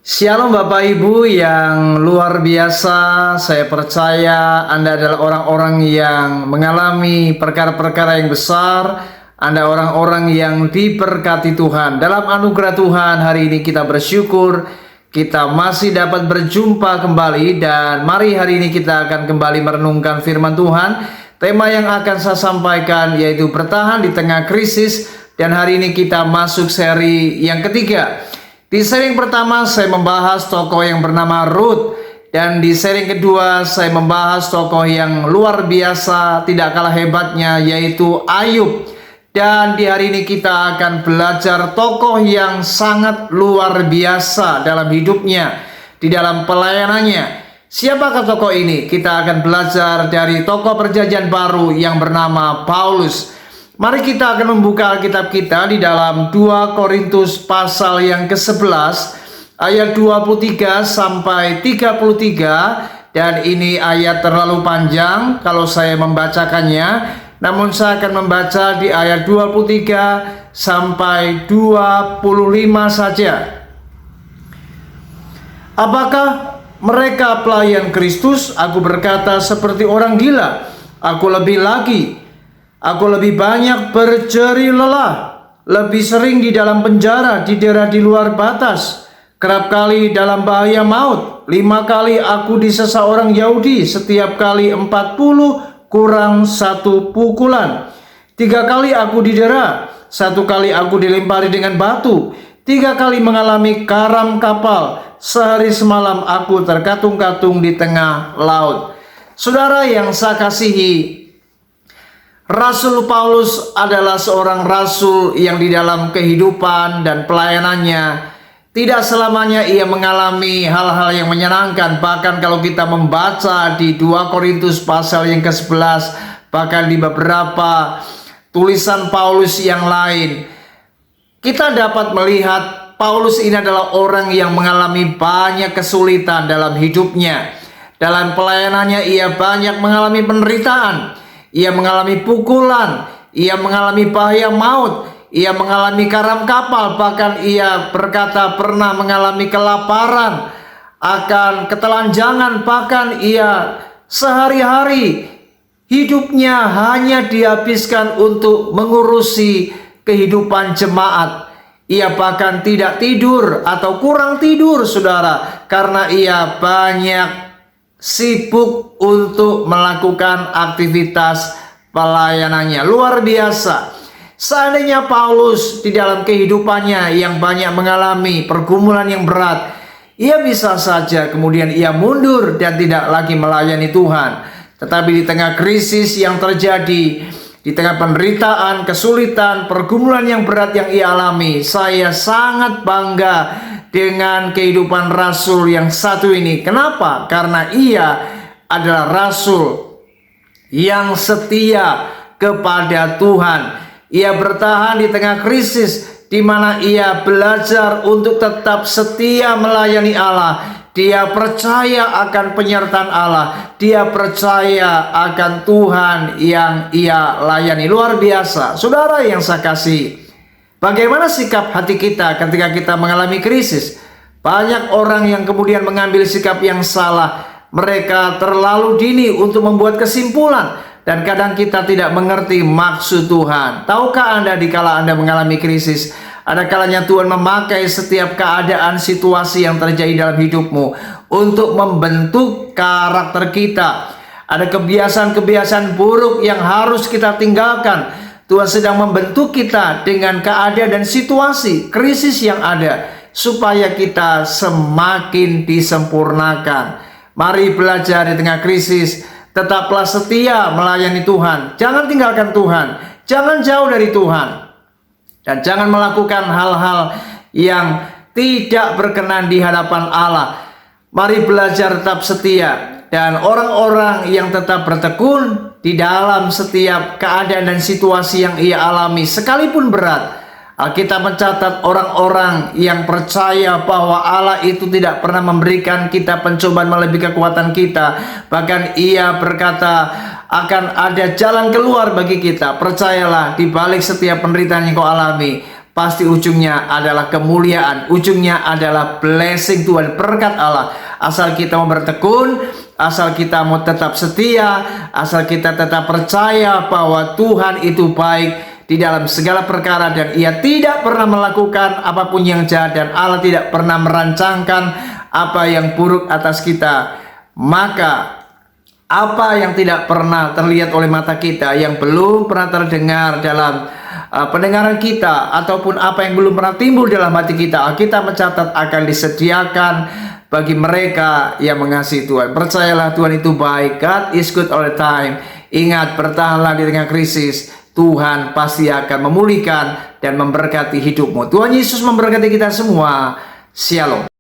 Shalom Bapak Ibu yang luar biasa. Saya percaya Anda adalah orang-orang yang mengalami perkara-perkara yang besar. Anda orang-orang yang diberkati Tuhan. Dalam anugerah Tuhan hari ini kita bersyukur kita masih dapat berjumpa kembali. Dan mari hari ini kita akan kembali merenungkan firman Tuhan. Tema yang akan saya sampaikan yaitu bertahan di tengah krisis. Dan hari ini kita masuk seri yang ketiga. Di seri pertama saya membahas tokoh yang bernama Ruth, dan di seri kedua saya membahas tokoh yang luar biasa tidak kalah hebatnya yaitu Ayub. Dan di hari ini kita akan belajar tokoh yang sangat luar biasa dalam hidupnya, di dalam pelayanannya. Siapakah tokoh ini? Kita akan belajar dari tokoh Perjanjian Baru yang bernama Paulus. Mari kita akan membuka Alkitab kita di dalam 2 Korintus pasal yang ke-11 ayat 23 sampai 33, dan ini ayat terlalu panjang kalau saya membacakannya, namun saya akan membaca di ayat 23 sampai 25 saja. Apakah mereka pelayan Kristus? Aku berkata seperti orang gila. Aku lebih lagi. Aku lebih banyak berjerih lelah, lebih sering di dalam penjara, didera di luar batas, kerap kali dalam bahaya maut. 5 kali aku disesa orang Yahudi, setiap kali 40 kurang 1 pukulan. 3 kali aku didera, 1 kali aku dilempari dengan batu, 3 kali mengalami karam kapal, sehari semalam aku terkatung-katung di tengah laut. Saudara yang saya kasihi, Rasul Paulus adalah seorang rasul yang di dalam kehidupan dan pelayanannya tidak selamanya ia mengalami hal-hal yang menyenangkan. Bahkan kalau kita membaca di 2 Korintus pasal yang ke-11, bahkan di beberapa tulisan Paulus yang lain, kita dapat melihat Paulus ini adalah orang yang mengalami banyak kesulitan dalam hidupnya. Dalam pelayanannya ia banyak mengalami penderitaan. Ia mengalami pukulan, ia mengalami bahaya maut, ia mengalami karam kapal, bahkan ia berkata pernah mengalami kelaparan, akan ketelanjangan, bahkan ia sehari-hari hidupnya hanya dihabiskan untuk mengurusi kehidupan jemaat. Ia bahkan tidak tidur atau kurang tidur, saudara, karena ia banyak sibuk untuk melakukan aktivitas pelayanannya. Luar biasa. Seandainya Paulus di dalam kehidupannya yang banyak mengalami pergumulan yang berat, ia bisa saja kemudian ia mundur dan tidak lagi melayani Tuhan. Tetapi di tengah krisis yang terjadi, di tengah penderitaan, kesulitan, pergumulan yang berat yang ia alami, saya sangat bangga dengan kehidupan rasul yang satu ini. Kenapa? Karena ia adalah rasul yang setia kepada Tuhan. Ia bertahan di tengah krisis, di mana ia belajar untuk tetap setia melayani Allah. Dia percaya akan penyertaan Allah. Dia percaya akan Tuhan yang ia layani. Luar biasa. Saudara yang saya kasih, bagaimana sikap hati kita ketika kita mengalami krisis? Banyak orang yang kemudian mengambil sikap yang salah. Mereka terlalu dini untuk membuat kesimpulan. Dan kadang kita tidak mengerti maksud Tuhan. Tahukah Anda dikala Anda mengalami krisis, ada kalanya Tuhan memakai setiap keadaan situasi yang terjadi dalam hidupmu untuk membentuk karakter kita. Ada kebiasaan-kebiasaan buruk yang harus kita tinggalkan. Tuhan sedang membentuk kita dengan keadaan dan situasi krisis yang ada, supaya kita semakin disempurnakan. Mari belajar di tengah krisis. Tetaplah setia melayani Tuhan. Jangan tinggalkan Tuhan. Jangan jauh dari Tuhan. Dan jangan melakukan hal-hal yang tidak berkenan di hadapan Allah. Mari belajar tetap setia. Dan orang-orang yang tetap bertekun di dalam setiap keadaan dan situasi yang ia alami, sekalipun berat, Alkitab mencatat orang-orang yang percaya bahwa Allah itu tidak pernah memberikan kita pencobaan melebihi kekuatan kita. Bahkan ia berkata akan ada jalan keluar bagi kita. Percayalah, di balik setiap penderitaan yang kau alami, pasti ujungnya adalah kemuliaan, ujungnya adalah blessing Tuhan, berkat Allah. Asal kita mau bertekun, asal kita mau tetap setia, asal kita tetap percaya bahwa Tuhan itu baik di dalam segala perkara, dan Ia tidak pernah melakukan apapun yang jahat, dan Allah tidak pernah merancangkan apa yang buruk atas kita. Maka apa yang tidak pernah terlihat oleh mata kita, yang belum pernah terdengar dalam pendengaran kita, ataupun apa yang belum pernah timbul dalam hati kita, kita mencatat akan disediakan bagi mereka yang mengasihi Tuhan. Percayalah, Tuhan itu baik. God is good all the time. Ingat, bertahanlah di tengah krisis. Tuhan pasti akan memulihkan dan memberkati hidupmu. Tuhan Yesus memberkati kita semua. Shalom.